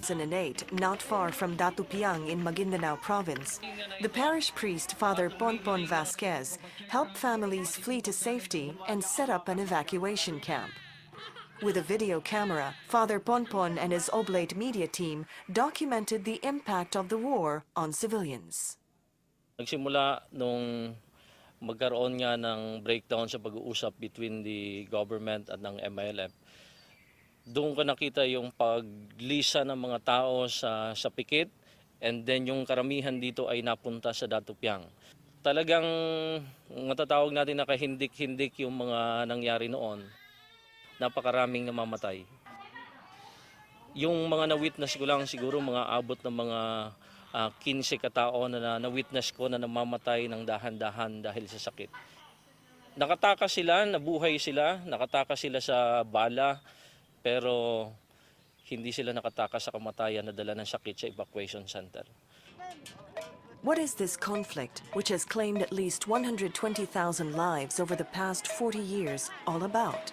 2008, not far from Datupiang in Maguindanao province, the parish priest Father Ponpon Vasquez helped families flee to safety and set up an evacuation camp. With a video camera, Father Ponpon and his Oblate media team documented the impact of the war on civilians. Nagsimula nung magkaroon nga ng breakdown sa pag-uusap between the government at ng MILF. Doon ko nakita yung paglisa ng mga tao sa pikit, and then yung karamihan dito ay napunta sa Datupiang. Talagang matatawag natin na kahindik-hindik yung mga nangyari noon. Napakaraming namamatay. Yung mga na-witness ko lang siguro mga abot ng mga 15 katao na na-witness ko na namamatay ng dahan-dahan dahil sa sakit. Nakatakas sila, nabuhay sila, nakatakas sila sa bala, pero hindi sila nakatakas sa kamatayan na dala ng sakit sa evacuation center. What is this conflict, which has claimed at least 120,000 lives over the past 40 years, all about?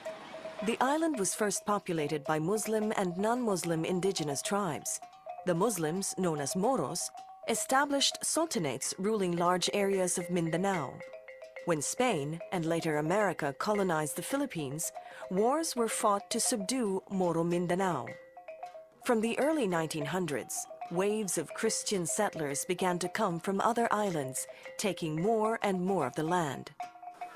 The island was first populated by Muslim and non-Muslim indigenous tribes. The Muslims, known as Moros, established sultanates ruling large areas of Mindanao. When Spain and later America colonized the Philippines, wars were fought to subdue Moro Mindanao. From the early 1900s, waves of Christian settlers began to come from other islands, taking more and more of the land.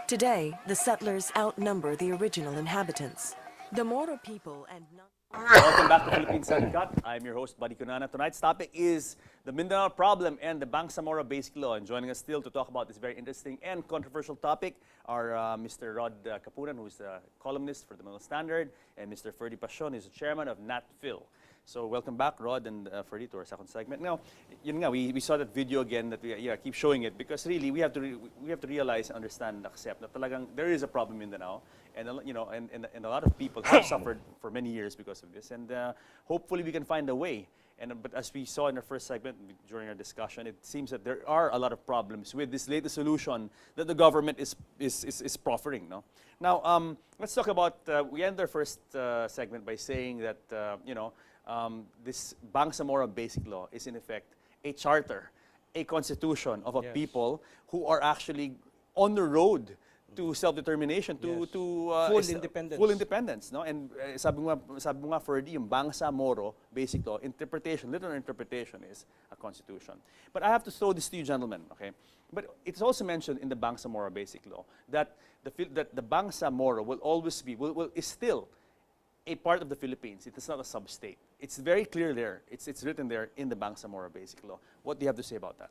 Today, the settlers outnumber the original inhabitants. The Moro people and Welcome back to Philippines Uncut. I'm your host, Buddy Cunana. Tonight's topic is the Mindanao problem and the Bangsamoro Basic Law. And joining us still to talk about this very interesting and controversial topic are Mr. Rod Kapunan, who is a columnist for the Manila Standard, and Mr. FERDIE PASION, who is the chairman of NAT-FIL. So welcome back, Rod and FERDIE, to our second segment. Now, yun nga, we saw that video again that we keep showing it because really we have to realize, understand, and accept that talagang there is a problem in Mindanao, and and a lot of people have suffered for many years because of this, and hopefully we can find a way. But as we saw in our first segment during our discussion, it seems that there are a lot of problems with this latest solution that the government is proffering. No? Now, let's talk about. We end our first segment by saying that this Bangsamoro Basic Law is in effect a charter, a constitution of a people who are actually on the road to self-determination, to full independence, no? And sabi mo nga FERDIE, yung Bangsamoro Basic Law interpretation, literal interpretation is a constitution. But I have to throw this to you, gentlemen, okay? But it's also mentioned in the Bangsamoro Basic Law that the Bangsamoro will always be is still a part of the Philippines. It is not a sub-state. It's very clear there. It's written there in the Bangsamoro Basic Law. What do you have to say about that?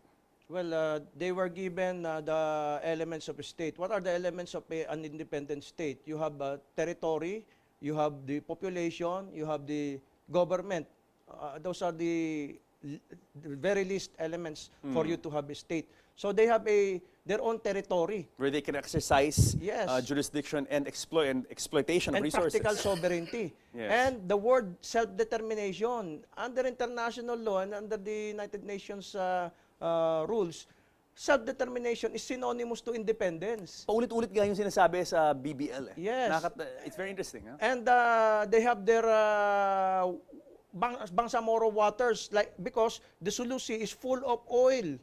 Well, they were given the elements of a state. What are the elements of an independent state? You have territory, you have the population, you have the government. Those are the very least elements for you to have a state. So they have their own territory. Where they can exercise jurisdiction and exploitation of resources. And practical sovereignty. Yes. And the word self-determination, under international law and under the United Nations rules, self-determination is synonymous to independence. Paulit-ulit nga yung sinasabi sa BBL. Yes. It's very interesting. Huh? And they have their Bangsamoro waters, because the Sulusi is full of oil.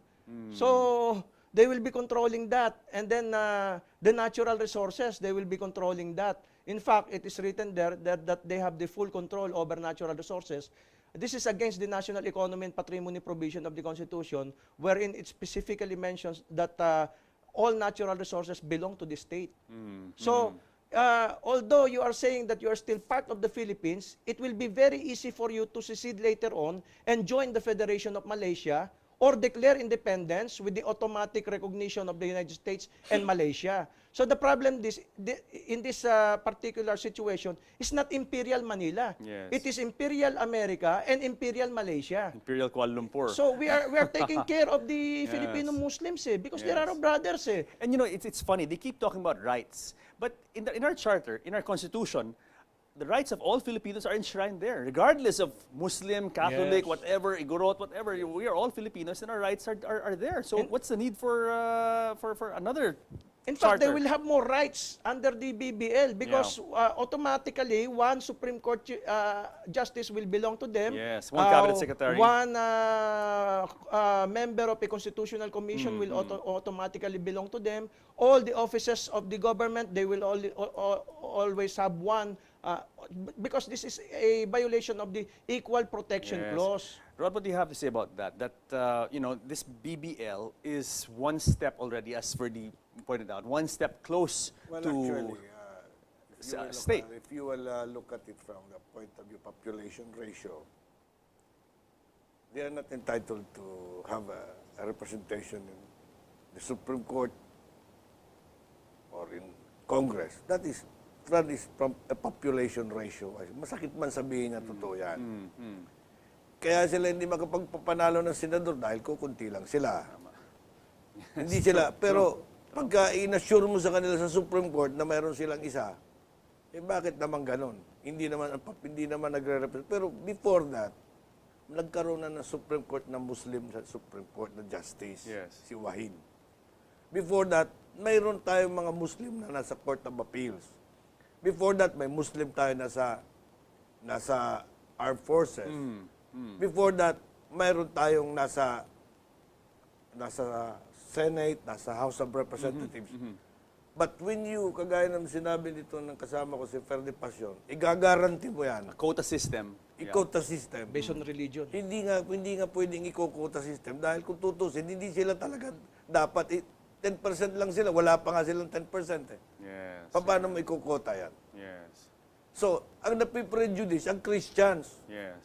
So they will be controlling that. And then the natural resources, they will be controlling that. In fact, it is written there that they have the full control over natural resources. This is against the national economy and patrimony provision of the Constitution, wherein it specifically mentions that all natural resources belong to the state. So, although you are saying that you are still part of the Philippines, it will be very easy for you to secede later on and join the Federation of Malaysia or declare independence with the automatic recognition of the United States and Malaysia. So the problem in this particular situation is not Imperial Manila. Yes. It is Imperial America and Imperial Malaysia. Imperial Kuala Lumpur. So we are taking care of the Filipino Muslims because they are our brothers. And it's funny, they keep talking about rights. But in our charter, in our constitution, the rights of all Filipinos are enshrined there, regardless of Muslim, Catholic, whatever, Igorot, whatever. We are all Filipinos, and our rights are there. So what's the need for another In fact, they Charter. will have more rights under the BBL because automatically one Supreme Court justice will belong to them. Yes, one cabinet secretary. One member of a constitutional commission will automatically belong to them. All the offices of the government, they will always have one because this is a violation of the Equal Protection Yes. Clause. Rod, what do you have to say about that? That, you know, this BBL is one step already, as FERDIE pointed out, one step close Well, to actually, state. if you will look at it from the point of view population ratio, they are not entitled to have a representation in the Supreme Court or in Congress. That is from a population ratio. Masakit man sabihin na totoo yan. Kaya sila hindi makapagpapanalo ng senador dahil kukunti lang sila. Hindi sila. Pero pagka in-assure mo sa kanila sa Supreme Court na mayroon silang isa, eh bakit naman ganon? Hindi naman nagre-represent. Pero before that, nagkaroon na ng Supreme Court na Muslim sa Supreme Court na Justice, Yes. si Wahid. Before that, mayroon tayong mga Muslim na nasa Court of Appeals. Before that, may Muslim tayo nasa Armed Forces. Before that, mayroon tayong nasa Senate, nasa House of Representatives. But when you, kagaya ng sinabi dito ng kasama ko si FERDIE PASION, igagaranti mo yan. Quota system. I-quota system. Based on religion. Hindi nga pwedeng i-quota system dahil kung tutusin, hindi sila talaga dapat 10% lang sila. Wala pa nga silang 10% eh. Yes. Paano mo i-quota yan? Yes. So, ang napiprejudice, ang Christians. Yes.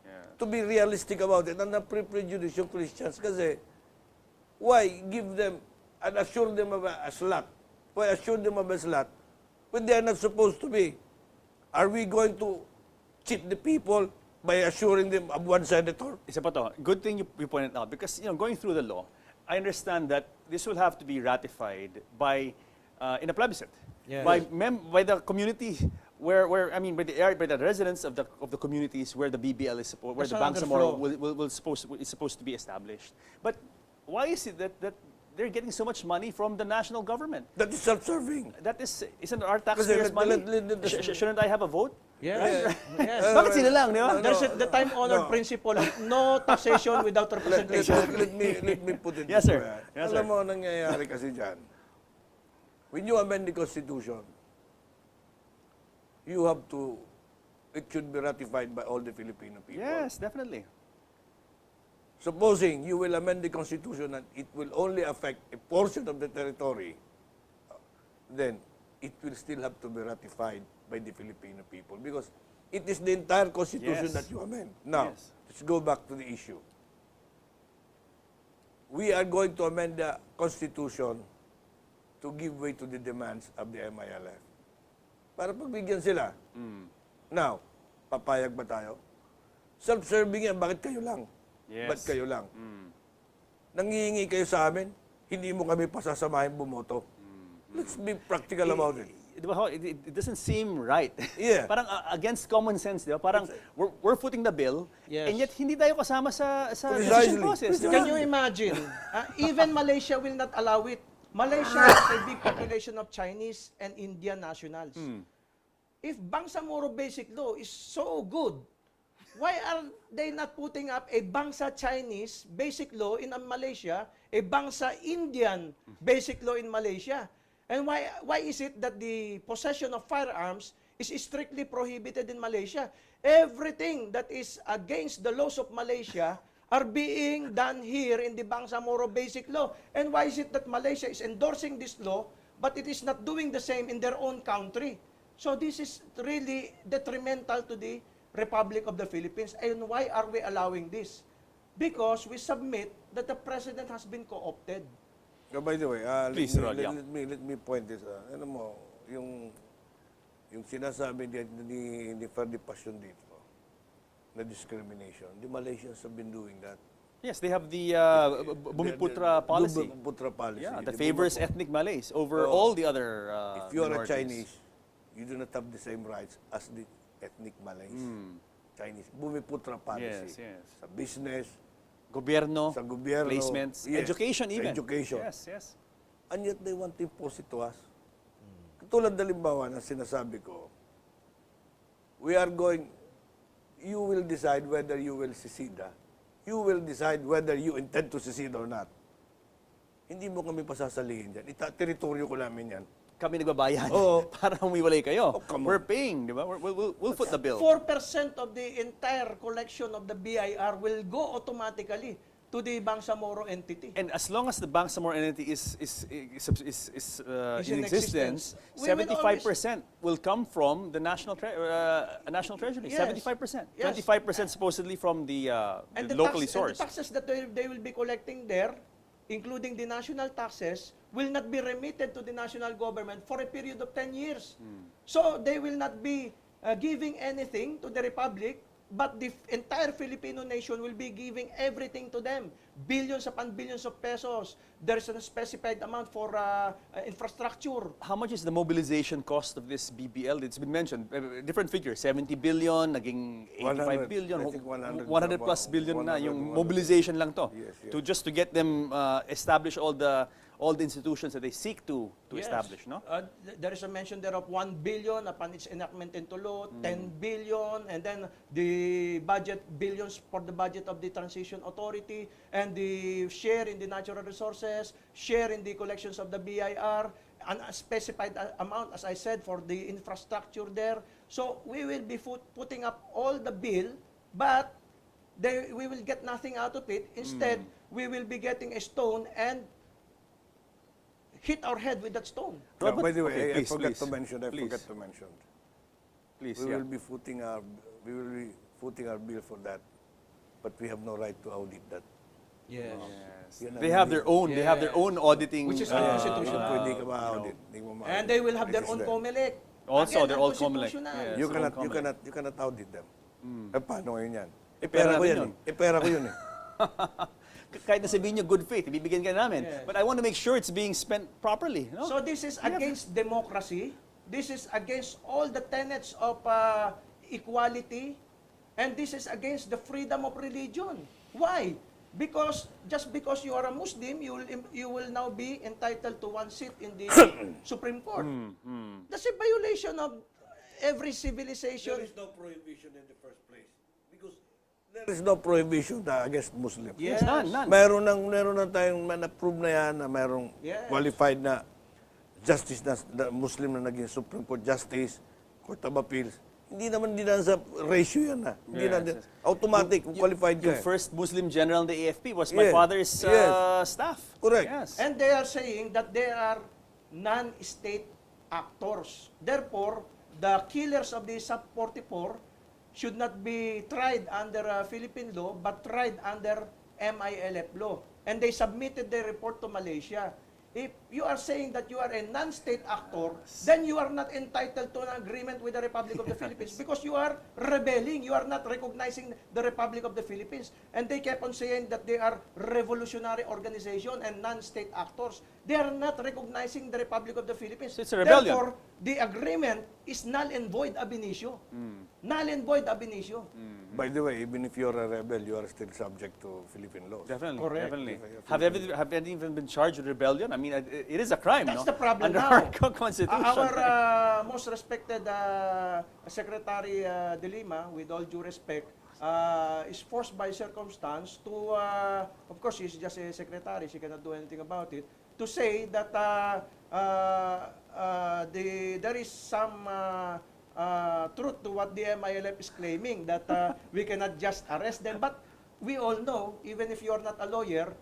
Yes. To be realistic about it, ang napiprejudice yung Christians kasi why give them and assure them of a slot? Why assure them of a slot when they are not supposed to be? Are we going to cheat the people by assuring them of one senator? Isa pa to. Good thing you pointed out because, you know, going through the law, I understand that this will have to be ratified by in a plebiscite Yes. by the community where I mean by the residents of the communities where the BBL is supposed, where That's the another Bangsamoro flaw. is supposed to be established. But why is it that they're getting so much money from the national government? That is self-serving. That isn't our taxpayers' money? Shouldn't I have a vote? Yes. Yes. Bakit sila lang, di ba? There's the time-honored principle of no taxation without representation. Let me put it Yes, this sir. way. Yes, Alam sir. mo, nangyayari kasi dyan. When you amend the Constitution, it should be ratified by all the Filipino people. Yes, definitely. Supposing you will amend the Constitution and it will only affect a portion of the territory, then it will still have to be ratified by the Filipino people because it is the entire Constitution Yes. that you amend. Now, Yes. let's go back to the issue. We are going to amend the Constitution to give way to the demands of the MILF. Para pagbigyan sila. Now, papayag ba tayo? Self-serving yan, bakit kayo lang? Yes. Ba't kayo lang? Nangihingi kayo sa amin, hindi mo kami pasasamahin bumoto. Let's be practical about it. Di ba, it doesn't seem right. Yeah. Parang against common sense, di ba? Parang we're footing the bill, Yes. and yet hindi tayo kasama sa Precisely. decision process. di ba? Can you imagine? Even Malaysia will not allow it. Malaysia has a big population of Chinese and Indian nationals. If Bangsamoro Basic Law is so good, why are they not putting up a Bangsa Chinese Basic Law in Malaysia, a Bangsa Indian Basic Law in Malaysia? And why is it that the possession of firearms is strictly prohibited in Malaysia? Everything that is against the laws of Malaysia are being done here in the Bangsamoro Basic Law. And why is it that Malaysia is endorsing this law, but it is not doing the same in their own country? So this is really detrimental to the Republic of the Philippines. And why are we allowing this? Because we submit that the president has been co-opted. By the way, Please, Rod, let me point this. Ano mo, yung sinasabi ni FERDIE PASION dito, na discrimination, the Malaysians have been doing that. Yes, they have the Bumiputra policy. Bumiputra policy. Yeah, that The favors Bumiputra- ethnic Malays over all the other If you are a minorities. Chinese, you do not have the same rights as the ethnic Malays. Chinese. Bumiputra policy. Yes, yes. Sa business, Gobyerno, sa gobyerno. placements, Yes, education sa even. education. Yes, yes. and yet they want to impose it to us. Katulad halimbawa na sinasabi ko, you will decide whether you will secede. You will decide whether you intend to secede or not. Hindi mo kami pasasalihin dyan. Teritoryo ko namin yan. Kami nagbabayad Oo. para humiwalay kayo. Oh, come on. We're paying, di ba? We'll foot the bill. 4% of the entire collection of the BIR will go automatically to the Bangsamoro entity. And as long as the Bangsamoro entity is in in existence, existence, we will 75% will come from the national treasury. Yes. 75%. Yes. 25% supposedly from the locally sourced. And the taxes that they will be collecting there, including the national taxes, will not be remitted to the national government for a period of 10 years. So they will not be giving anything to the Republic, but the entire Filipino nation will be giving everything to them. Billions upon billions of pesos. There's a specified amount for infrastructure. How much is the mobilization cost of this BBL? It's been mentioned, different figures, 70 billion, naging 85 billion, I think 100 plus billion na 100, yung 100. mobilization lang to. Yes, yes. Just to get them establish all the institutions that they seek to Yes. establish, no? There is a mention there of 1 billion upon its enactment into law, 10 billion, and then the budget, billions for the budget of the Transition Authority, and the share in the natural resources, share in the collections of the BIR, an specified amount, as I said, for the infrastructure there. So we will be putting up all the bill, but we will get nothing out of it. Instead, we will be getting a stone and hit our head with that stone. Yeah, Robert? by the way, Okay, I please, forgot please. to mention. Please. Please, We yeah. will be footing our bill for that, but we have no right to audit that. Yes. Yun ang They have their own. They have their Yes. own auditing. Which is Hindi unconstitutional. ko hindi ka ma-audit. Hindi mo ma-audit. And they will have their This is own the- COMELEC. Also, Again, they're all COMELEC. unconstitutional. Yes. You own cannot, comment. you cannot audit them. Eh, paano ngayon yan? Eh, pera ko natin yan yun. eh. Pera ko yun eh. Kahit na sabihin nyo good faith, ibibigyan ka namin. Yes. But I want to make sure it's being spent properly. No? So this is against democracy. This is against all the tenets of equality. And this is against the freedom of religion. Why? Because just because you are a Muslim, you will now be entitled to one seat in the Supreme Court. That's a violation of every civilization. There is no prohibition in the first place. Because there is no prohibition against Muslims. Yes. None. Meron na tayong na-approve na yan na merong Yes. qualified na justice na Muslim na naging Supreme Court Justice, Court of Appeals. Hindi naman sa ratio yan na. Hindi na Yes. automatic kung qualified ka. Yung first Muslim general in the AFP was my Yes. father's Yes. staff. Correct. Yes. And they are saying that they are non-state actors. Therefore, the killers of the Sub-44 should not be tried under Philippine law, but tried under MILF law. And they submitted their report to Malaysia. If you are saying that you are a non-state actor, then you are not entitled to an agreement with the Republic of the Philippines because you are rebelling. You are not recognizing the Republic of the Philippines. And they kept on saying that they are revolutionary organization and non-state actors. They are not recognizing the Republic of the Philippines. So it's a rebellion. Therefore, the agreement is null and void ab initio. Null and void ab initio. By the way, even if you're a rebel, you are still subject to Philippine laws. Definitely. Correct. Definitely. Have any even been charged with rebellion? I mean, it is a crime, That's no? the problem Under now. our constitution. Our most respected Secretary De Lima, with all due respect, is forced by circumstance to, of course, she's just a secretary, she cannot do anything about it, to say that there is some truth to what the MILF is claiming, that we cannot just arrest them. But we all know, even if you are not a lawyer,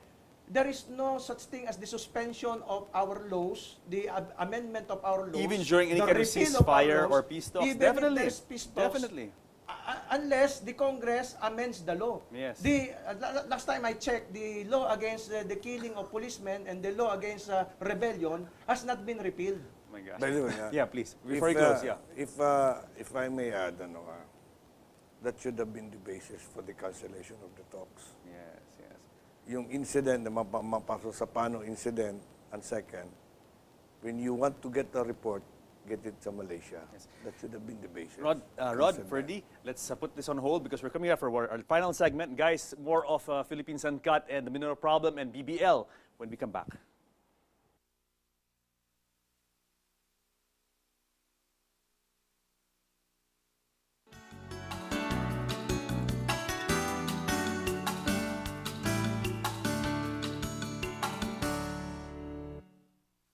there is no such thing as the suspension of our laws, the amendment of our laws. Even during any the kind of repeal of our ceasefire laws, or peace talks. even if Definitely. there's peace talks, Definitely. unless the Congress amends the law. Yes. Last time I checked, the law against the killing of policemen and the law against rebellion has not been repealed. Oh my gosh. By the way, Yeah, please. Before you close, yeah. If I may add, that should have been the basis for the cancellation of the talks. Yes. Yung incident, na mapasok sa PANO incident, and second, when you want to get a report, get it sa Malaysia. That should have been the basis. Rod, Ferdy, let's put this on hold because we're coming up for our final segment. Guys, more of Philippines Uncut and the Mindanao Problem and BBL when we come back.